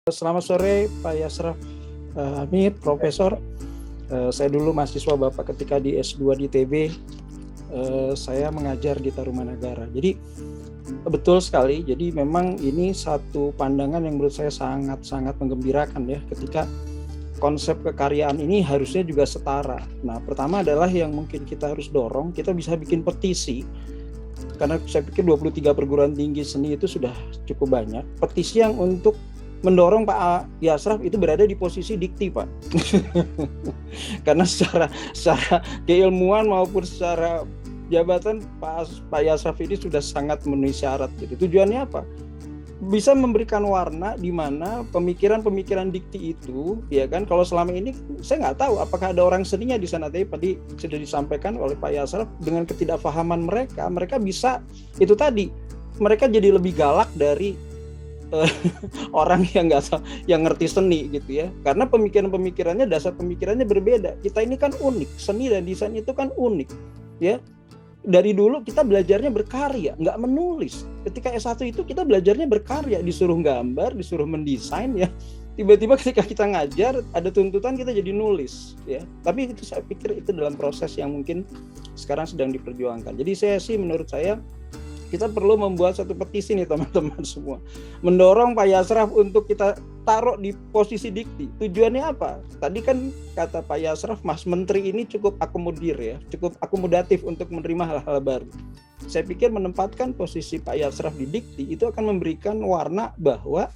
Selamat sore Pak Yasraf Hamid, Profesor. Saya dulu mahasiswa Bapak ketika di S2 di TB. Saya mengajar di Tarumanagara. Jadi betul sekali. Jadi memang ini satu pandangan yang menurut saya sangat-sangat menggembirakan ya, ketika konsep kekaryaan ini harusnya juga setara. Nah, pertama adalah yang mungkin kita harus dorong, kita bisa bikin petisi. Karena saya pikir 23 perguruan tinggi seni itu sudah cukup banyak. Petisi yang untuk mendorong Pak Yasraf itu berada di posisi dikti, Pak. Karena secara keilmuan maupun secara jabatan Pak Yasraf ini sudah sangat memenuhi syarat. Gitu. Tujuannya apa? Bisa memberikan warna di mana pemikiran-pemikiran dikti itu, ya kan? Kalau selama ini saya nggak tahu apakah ada orang seninya di sana, tapi tadi sudah disampaikan oleh Pak Yasraf, dengan ketidakfahaman mereka bisa itu tadi, mereka jadi lebih galak dari orang yang ngerti seni gitu ya, karena pemikirannya, dasar pemikirannya berbeda. Kita ini kan unik, seni dan desain itu kan unik ya. Dari dulu kita belajarnya berkarya, nggak menulis. Ketika S1 itu kita belajarnya berkarya, disuruh gambar, disuruh mendesain ya. Tiba-tiba ketika kita ngajar ada tuntutan kita jadi nulis ya. Tapi itu saya pikir itu dalam proses yang mungkin sekarang sedang diperjuangkan. Jadi menurut saya kita perlu membuat satu petisi nih teman-teman semua, mendorong Pak Yasraf untuk kita taruh di posisi dikti. Tujuannya apa? Tadi kan kata Pak Yasraf, Mas Menteri ini cukup akomodir ya, cukup akomodatif untuk menerima hal-hal baru. Saya pikir menempatkan posisi Pak Yasraf di dikti itu akan memberikan warna bahwa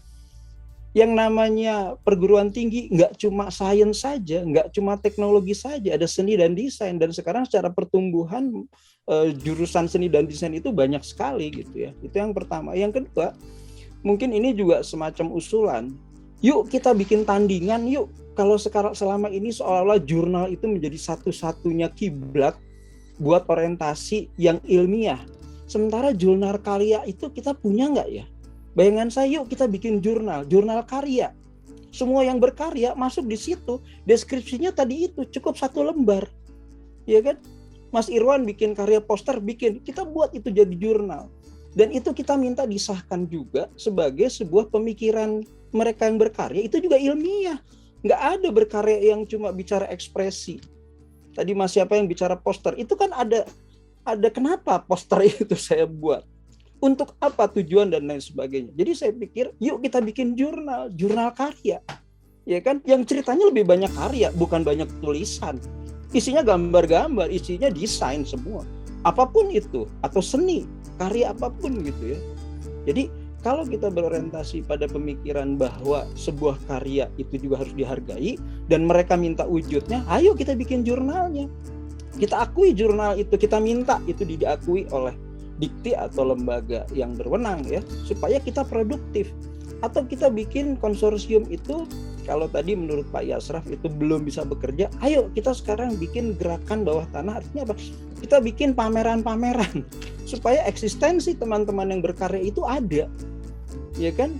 yang namanya perguruan tinggi nggak cuma sains saja, nggak cuma teknologi saja, ada seni dan desain. Dan sekarang secara pertumbuhan jurusan seni dan desain itu banyak sekali gitu ya. Itu yang pertama. Yang kedua, mungkin ini juga semacam usulan. Yuk kita bikin tandingan yuk. Kalau selama ini seolah-olah jurnal itu menjadi satu-satunya kiblat buat orientasi yang ilmiah. Sementara jurnal karya itu kita punya nggak ya? Bayangan saya, yuk kita bikin jurnal karya. Semua yang berkarya masuk di situ. Deskripsinya tadi itu cukup 1 lembar. Ya kan? Mas Irwan bikin karya poster, kita buat itu jadi jurnal. Dan itu kita minta disahkan juga sebagai sebuah pemikiran mereka yang berkarya, itu juga ilmiah. Nggak ada berkarya yang cuma bicara ekspresi. Tadi Mas siapa yang bicara poster, itu kan ada kenapa poster itu saya buat. Untuk apa tujuan dan lain sebagainya. Jadi saya pikir yuk kita bikin jurnal karya. Ya kan? Yang ceritanya lebih banyak karya, bukan banyak tulisan. Isinya gambar-gambar, isinya desain semua. Apapun itu, atau seni, karya apapun gitu ya. Jadi kalau kita berorientasi pada pemikiran bahwa sebuah karya itu juga harus dihargai dan mereka minta wujudnya, ayo kita bikin jurnalnya. Kita akui jurnal itu, kita minta itu diakui oleh dikti atau lembaga yang berwenang ya, supaya kita produktif. Atau kita bikin konsorsium itu, kalau tadi menurut Pak Yasraf itu belum bisa bekerja, ayo kita sekarang bikin gerakan bawah tanah. Artinya apa? Kita bikin pameran-pameran supaya eksistensi teman-teman yang berkarya itu ada, ya kan?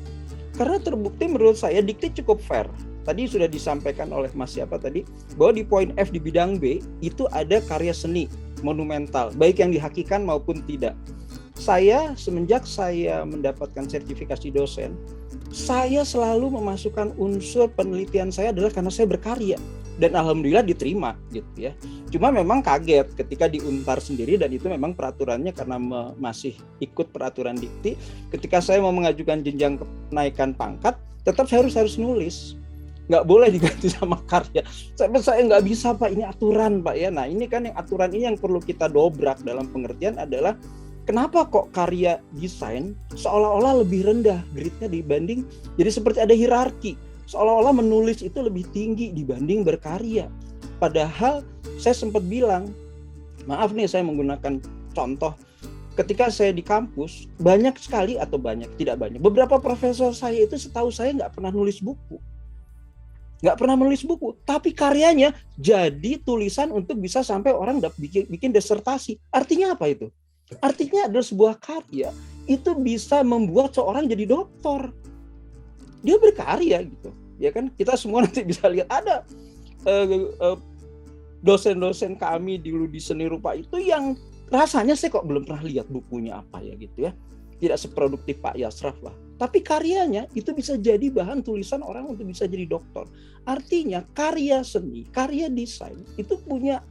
Karena terbukti menurut saya dikti cukup fair. Tadi sudah disampaikan oleh Mas siapa tadi, bahwa di poin F di bidang B itu ada karya seni monumental, baik yang dihakikan maupun tidak. Semenjak saya mendapatkan sertifikasi dosen, saya selalu memasukkan unsur penelitian saya adalah karena saya berkarya. Dan alhamdulillah diterima gitu ya. Cuma memang kaget ketika di Untar sendiri, dan itu memang peraturannya karena masih ikut peraturan dikti. Ketika saya mau mengajukan jenjang kenaikan pangkat, tetap saya harus nulis. Nggak boleh diganti sama karya. Saya nggak bisa Pak, ini aturan Pak ya. Nah ini kan yang aturan ini yang perlu kita dobrak dalam pengertian adalah kenapa kok karya desain seolah-olah lebih rendah grade-nya dibanding, jadi seperti ada hierarki, seolah-olah menulis itu lebih tinggi dibanding berkarya. Padahal saya sempat bilang, maaf nih saya menggunakan contoh, ketika saya di kampus tidak banyak, beberapa profesor saya itu setahu saya nggak pernah nulis buku, tapi karyanya jadi tulisan untuk bisa sampai orang bikin disertasi. Artinya apa itu? Artinya adalah sebuah karya itu bisa membuat seorang jadi doktor. Dia berkarya gitu, ya kan? Kita semua nanti bisa lihat ada dosen-dosen kami dulu di seni rupa itu yang rasanya saya kok belum pernah lihat bukunya apa ya gitu ya. Tidak seproduktif Pak Yasraf lah. tapi karyanya itu bisa jadi bahan tulisan orang untuk bisa jadi doktor. Artinya karya seni, karya desain itu punya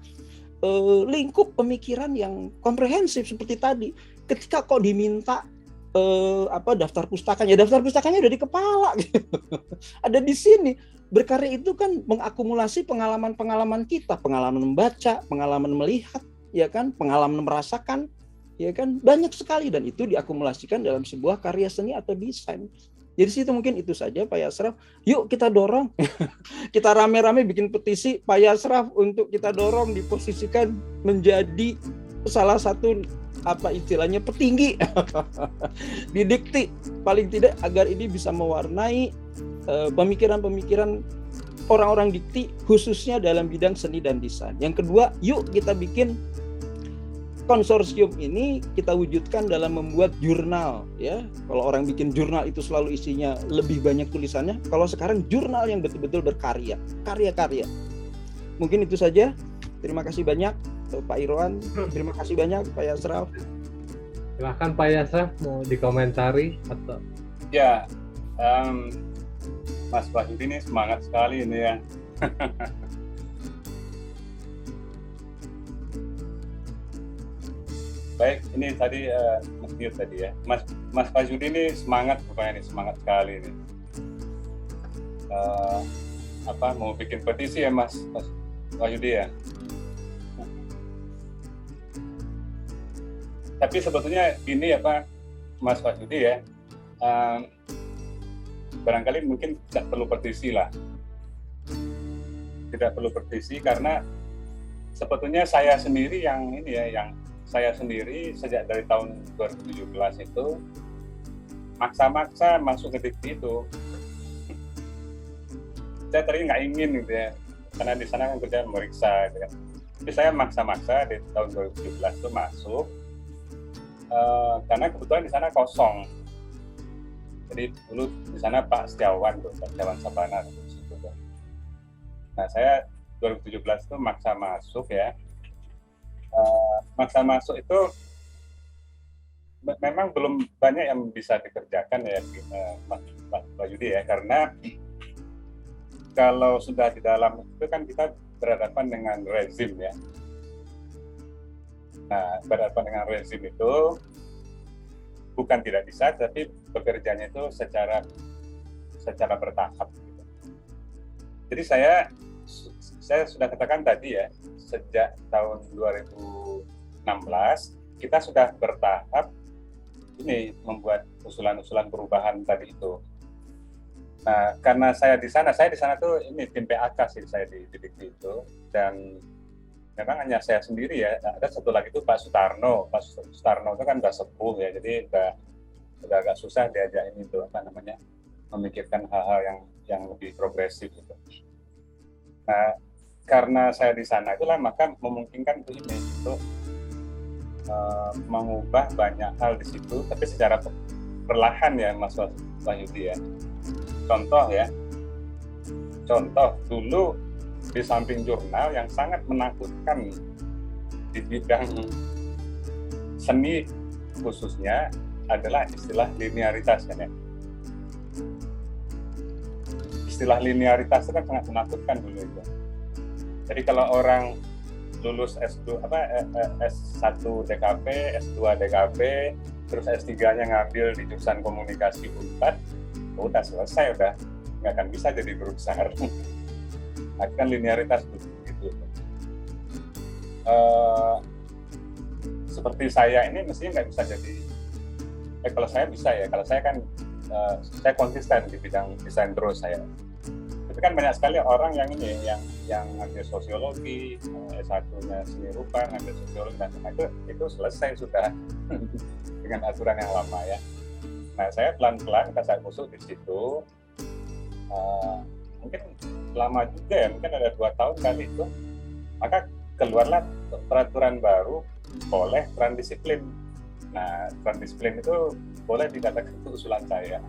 lingkup pemikiran yang komprehensif seperti tadi. Ketika kok diminta daftar pustakanya udah di kepala gitu. Ada di sini. Berkarya itu kan mengakumulasi pengalaman-pengalaman kita, pengalaman membaca, pengalaman melihat, ya kan, pengalaman merasakan, ya kan, banyak sekali, dan itu diakumulasikan dalam sebuah karya seni atau desain. Jadi situ mungkin itu saja Pak Yasraf. Yuk kita dorong, kita rame-rame bikin petisi Pak Yasraf untuk kita dorong diposisikan menjadi salah satu istilahnya petinggi di Dikti, paling tidak agar ini bisa mewarnai pemikiran-pemikiran orang-orang Dikti khususnya dalam bidang seni dan desain. Yang kedua, yuk kita bikin konsorsium ini, kita wujudkan dalam membuat jurnal, ya. Kalau orang bikin jurnal itu selalu isinya lebih banyak tulisannya. Kalau sekarang jurnal yang betul-betul berkarya, karya-karya. Mungkin itu saja. Terima kasih banyak Pak Irwan. Terima kasih banyak Pak Yasraf. Silahkan Pak Yasraf mau dikomentari atau? Ya, Mas Wahyudi ini semangat sekali ini ya. Baik, ini tadi mute tadi ya. Mas Wahyudi ini semangat pokoknya, ini semangat sekali ini. Mau bikin petisi ya Mas Wahyudi ya. Tapi sebetulnya ini Mas Wahyudi ya. Barangkali mungkin tidak perlu petisi lah. Tidak perlu petisi karena sebetulnya saya sendiri yang saya sendiri sejak dari tahun 2017 itu maksa-maksa masuk ke Dikti itu. Saya tadi nggak ingin gitu ya, karena di sana kan kerja meriksa gitu kan. Tapi saya maksa-maksa di tahun 2017 itu masuk karena kebetulan di sana kosong. Jadi dulu di sana Pak Setiawan Sabana di situ. Nah, saya 2017 itu maksa masuk ya. Maksa masuk itu memang belum banyak yang bisa dikerjakan ya Mas Wahyudi ya, karena kalau sudah di dalam itu kan kita berhadapan dengan rezim ya. Nah, berhadapan dengan rezim itu bukan tidak bisa, tapi bekerjanya itu secara bertahap. Gitu. Jadi saya sudah katakan tadi ya, sejak tahun 2016 kita sudah bertahap ini membuat usulan-usulan perubahan tadi itu. Nah, karena saya di sana tuh ini tim PAK sih saya di Dikti itu, dan memang hanya saya sendiri ya. Ada satu lagi itu Pak Sutarno. Pak Sutarno itu kan udah sepuh ya, jadi udah agak susah diajak ini tuh memikirkan hal-hal yang lebih progresif gitu. Nah, karena saya di sana itulah maka memungkinkan untuk mengubah banyak hal di situ, tapi secara perlahan ya Mas Wahyudi ya. Contoh dulu di samping jurnal yang sangat menakutkan di bidang seni khususnya adalah istilah linearitas kan ya. Istilah linearitas itu kan sangat menakutkan dulu itu. Jadi kalau orang lulus S1 DKV, S2 DKV, terus S3-nya ngambil di jurusan komunikasi Unpad, udah selesai, udah nggak akan bisa jadi guru besar. Akan linearitas begitu. Seperti saya ini mestinya nggak bisa jadi. Kalau saya bisa ya. Kalau saya kan saya konsisten di bidang desain terus saya. Tapi kan banyak sekali orang yang ngambil sosiologi, S1-nya seni rupa, ngambil sosiologi dan itu selesai sudah dengan aturan yang lama ya. Nah, saya pelan-pelan kasar kusuk di situ. Mungkin lama juga ya, mungkin ada 2 tahun kali itu. Maka keluarlah peraturan baru boleh transdisiplin. Nah, transdisiplin itu boleh dikatakan itu usulan saya.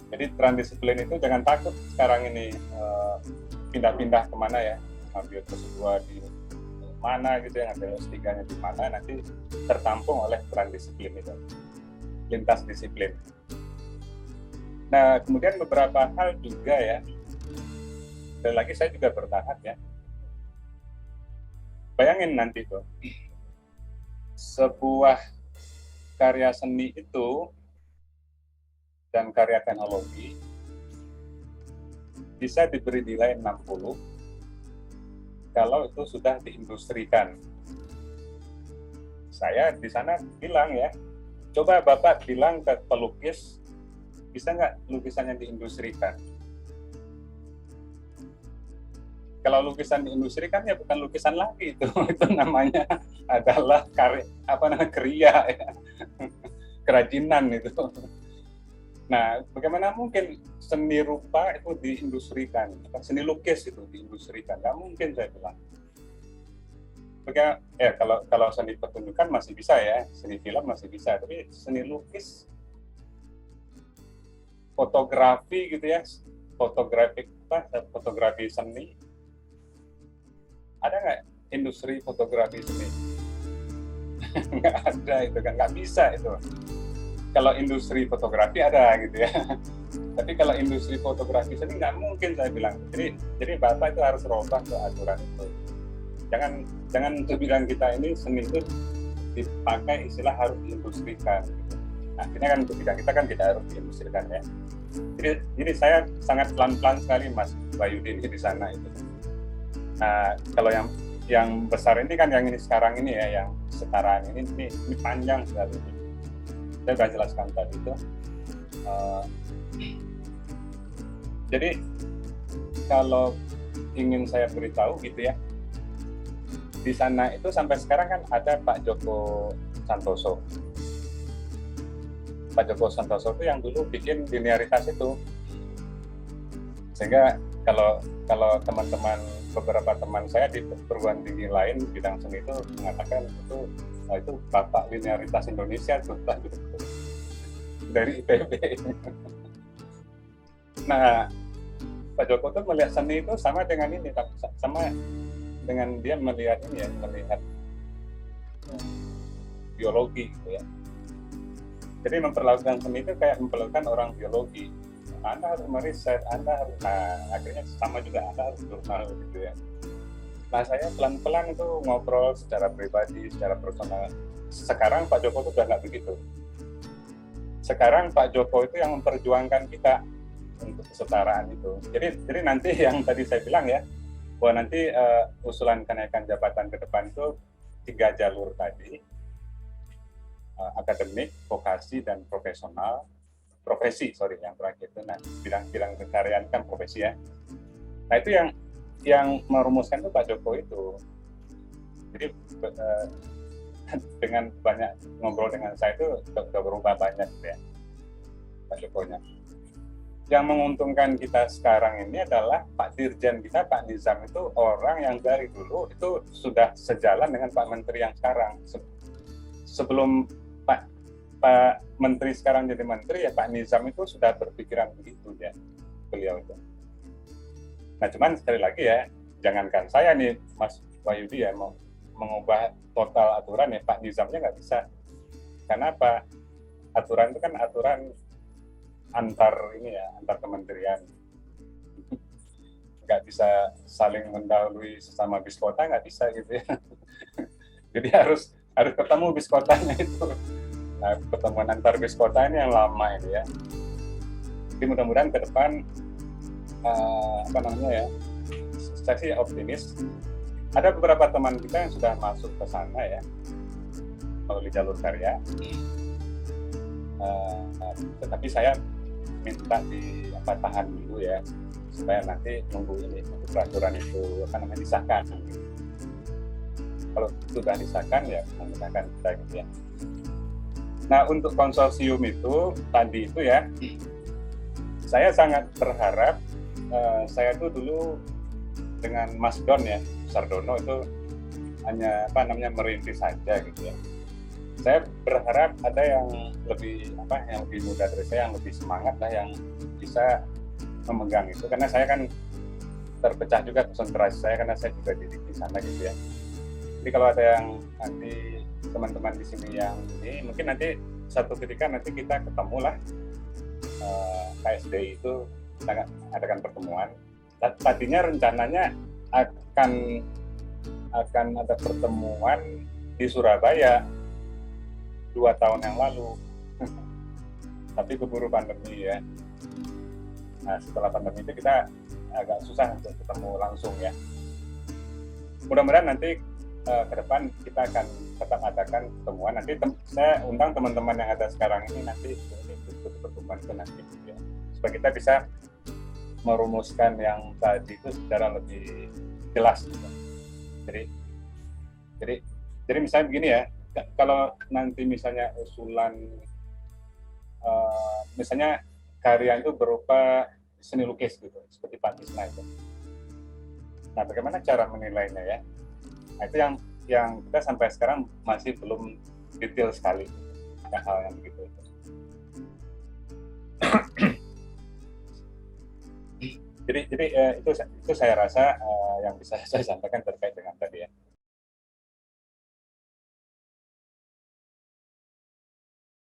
Jadi transdisiplin itu jangan takut sekarang ini pindah-pindah kemana ya, ambil S2 di mana gitu ya, ambil S3-nya di mana, nanti tertampung oleh transdisiplin itu, lintas disiplin. Nah, kemudian beberapa hal juga ya, sekali lagi saya juga bertahap ya. Bayangin nanti tuh, sebuah karya seni itu dan karya teknologi bisa diberi nilai 60 kalau itu sudah diindustrikan. Saya di sana bilang ya, coba Bapak bilang ke pelukis, bisa nggak lukisannya diindustrikan? Kalau lukisan diindustrikan ya bukan lukisan lagi itu namanya adalah kriya ya. Kerajinan itu. Nah, bagaimana mungkin seni rupa itu diindustrikan, seni lukis itu diindustrikan? Nggak mungkin, saya bilang. Kalau seni pertunjukan masih bisa ya, seni film masih bisa, tapi seni lukis, fotografi gitu ya, fotografi seni, ada nggak industri fotografi seni? Nggak ada itu kan, nggak bisa itu. Kalau industri fotografi ada gitu ya, tapi kalau industri fotografi seni nggak mungkin, saya bilang. Jadi Bapak itu harus robah ke aturan itu. Jangan bilang kita ini seni itu dipakai istilah harus diindustrikan. Nah, akhirnya kan untuk bidang kita kan tidak harus diindustrikan ya. Jadi saya sangat pelan-pelan sekali Mas Wahyudi di sana itu. Nah, kalau yang besar ini kan yang ini sekarang ini ya, yang sekarang ini panjang sekali. Saya sudah jelaskan tadi itu. Jadi kalau ingin saya beritahu gitu ya, di sana itu sampai sekarang kan ada Pak Joko Santoso. Pak Joko Santoso itu yang dulu bikin linearitas itu, sehingga kalau teman-teman, beberapa teman saya di perguruan tinggi lain bidang seni itu mengatakan itu bapak linearitas Indonesia tuh dari IPB. Nah, Pak Joko tuh melihat seni itu sama dengan ini, sama dengan dia melihat ini ya, melihat biologi gitu ya. Jadi memperlakukan seni itu kayak memperlakukan orang biologi. Anda harus meriset, akhirnya sama juga Anda harus jurnal gitu ya. Nah, saya pelan-pelan itu ngobrol secara pribadi, secara personal. Sekarang Pak Joko itu sudah nggak begitu. Sekarang Pak Joko itu yang memperjuangkan kita untuk kesetaraan itu. Jadi nanti yang tadi saya bilang ya, bahwa nanti usulan kenaikan jabatan ke depan itu 3 jalur tadi, akademik, vokasi, dan profesi, yang terakhir itu. Nah, bidang kekaryaan kan profesi ya. Nah, itu yang merumuskan itu Pak Joko itu. Jadi dengan banyak ngobrol dengan saya itu sudah berubah banyak ya Pak Jokonya. Yang menguntungkan kita sekarang ini adalah Pak Dirjen kita, Pak Nizam itu orang yang dari dulu itu sudah sejalan dengan Pak Menteri yang sekarang. Sebelum Pak Menteri sekarang jadi Menteri, ya Pak Nizam itu sudah berpikiran begitu ya, beliau itu. Nah, cuman sekali lagi ya, jangankan saya nih Mas Wahyudi ya mau mengubah total aturan ya, Pak Nizamnya nggak bisa. Karena apa? Aturan itu kan aturan antar kementerian, nggak bisa saling mendahului sesama biskota, nggak bisa gitu ya. Jadi harus ketemu biskotanya itu. Nah, pertemuan antar biskota ini yang lama ini ya. Jadi mudah-mudahan ke depan saya sih optimis. Ada beberapa teman kita yang sudah masuk ke sana ya melalui jalur karya. Tetapi saya minta tahan dulu ya, supaya nanti nunggu ini untuk peraturan itu disahkan. Kalau sudah disahkan ya menggunakan kita gitu ya. Nah, untuk konsorsium itu tadi itu ya, saya sangat berharap, saya tuh dulu dengan Mas Don ya, Sardono itu hanya merintis saja gitu ya. Saya berharap ada yang lebih muda dari saya, yang lebih semangat lah, yang bisa memegang itu, karena saya kan terpecah juga konsentrasi saya karena saya juga di sana gitu ya. Jadi kalau ada yang nanti teman-teman di sini yang ini, mungkin nanti satu ketika nanti kita ketemu lah KSDI itu kita adakan pertemuan. Tadinya rencananya akan ada pertemuan di Surabaya 2 tahun yang lalu, tapi keburu pandemi ya. Nah, setelah pandemi itu kita agak susah untuk ketemu langsung ya. Mudah-mudahan nanti ke depan kita akan tetap adakan pertemuan. Nanti saya undang teman-teman yang ada sekarang ini nanti ikut pertemuan itu nanti ya. Supaya kita bisa merumuskan yang tadi itu secara lebih jelas gitu. Jadi misalnya begini ya, kalau nanti misalnya usulan misalnya karya itu berupa seni lukis gitu, seperti Pak Tisna itu. Nah, bagaimana cara menilainya ya? Nah, itu yang kita sampai sekarang masih belum detail sekali hal yang begitu. Jadi itu saya rasa yang bisa saya sampaikan terkait dengan